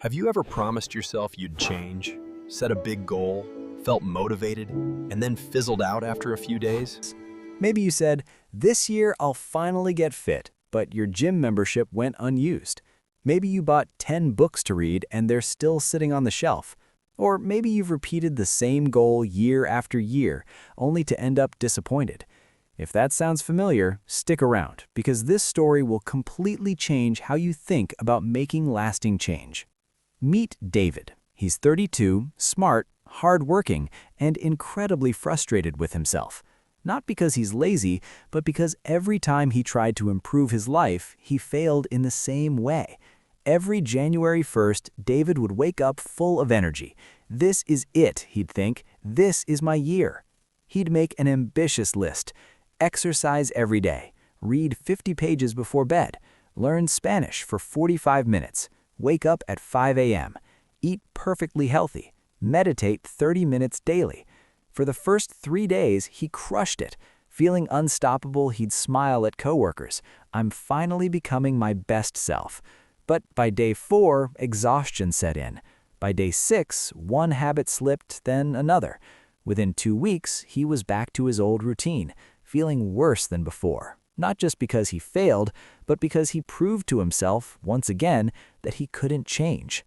Have you ever promised yourself you'd change, set a big goal, felt motivated, and then fizzled out after a few days? Maybe you said, "This year I'll finally get fit," but your gym membership went unused. Maybe you bought 10 books to read and they're still sitting on the shelf. Or maybe you've repeated the same goal year after year, only to end up disappointed. If that sounds familiar, stick around, because this story will completely change how you think about making lasting change. Meet David. He's 32, smart, hardworking, and incredibly frustrated with himself. Not because he's lazy, but because every time he tried to improve his life, he failed in the same way. Every January 1st, David would wake up full of energy. This is it, he'd think. This is my year. He'd make an ambitious list. Exercise every day. Read 50 pages before bed. Learn Spanish for 45 minutes. Wake up at 5 a.m. Eat perfectly healthy. Meditate 30 minutes daily. For the first 3 days, he crushed it. Feeling unstoppable, he'd smile at coworkers. "I'm finally becoming my best self." But by day 4, exhaustion set in. By day 6, one habit slipped, then another. Within 2 weeks, he was back to his old routine, feeling worse than before. Not just because he failed, but because he proved to himself, once again, that he couldn't change.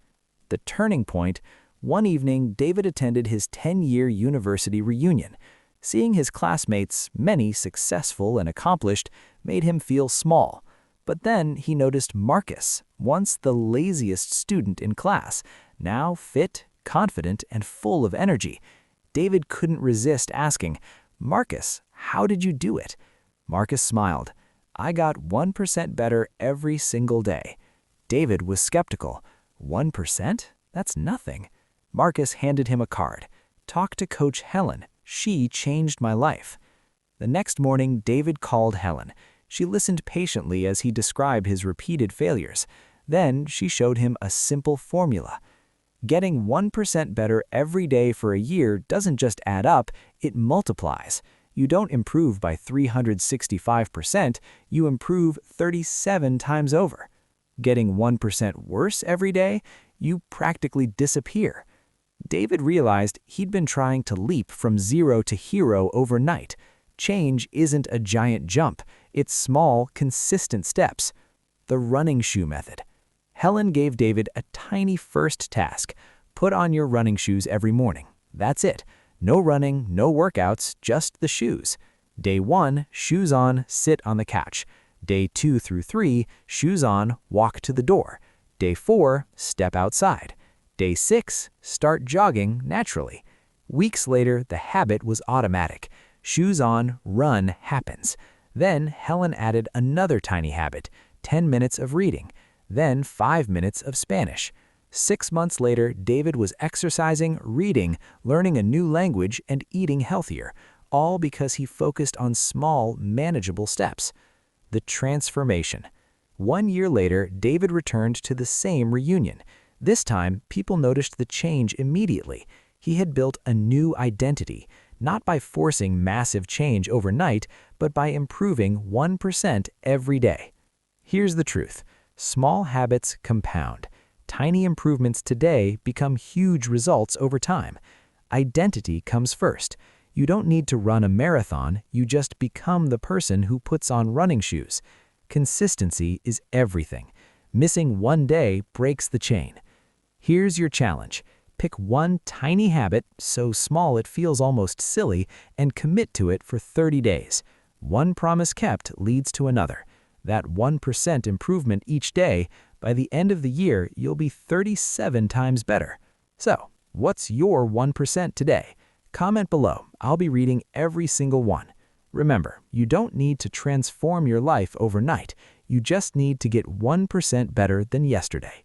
The turning point: one evening, David attended his 10-year university reunion. Seeing his classmates, many successful and accomplished, made him feel small. But then he noticed Marcus, once the laziest student in class, now fit, confident, and full of energy. David couldn't resist asking, "Marcus, how did you do it?" Marcus smiled. "I got 1% better every single day." David was skeptical. 1%? That's nothing. Marcus handed him a card. "Talk to Coach Helen. She changed my life." The next morning, David called Helen. She listened patiently as he described his repeated failures. Then she showed him a simple formula. Getting 1% better every day for a year doesn't just add up, it multiplies. You don't improve by 365%, you improve 37 times over. Getting 1% worse every day, you practically disappear. David realized he'd been trying to leap from zero to hero overnight. Change isn't a giant jump, it's small, consistent steps. The running shoe method. Helen gave David a tiny first task. Put on your running shoes every morning. That's it. No running, no workouts, just the shoes. Day 1, shoes on, sit on the couch. Day 2 through 3, shoes on, walk to the door. Day 4, step outside. Day 6, start jogging naturally. Weeks later, the habit was automatic. Shoes on, run happens. Then Helen added another tiny habit, 10 minutes of reading, then 5 minutes of Spanish. 6 months later, David was exercising, reading, learning a new language, and eating healthier, all because he focused on small, manageable steps. The transformation. 1 year later, David returned to the same reunion. This time, people noticed the change immediately. He had built a new identity, not by forcing massive change overnight, but by improving 1% every day. Here's the truth. Small habits compound. Tiny improvements today become huge results over time. Identity comes first. You don't need to run a marathon, you just become the person who puts on running shoes. Consistency is everything. Missing one day breaks the chain. Here's your challenge. Pick one tiny habit, so small it feels almost silly, and commit to it for 30 days. One promise kept leads to another. That 1% improvement each day, by the end of the year, you'll be 37 times better. So, what's your 1% today? Comment below. I'll be reading every single one. Remember, you don't need to transform your life overnight. You just need to get 1% better than yesterday.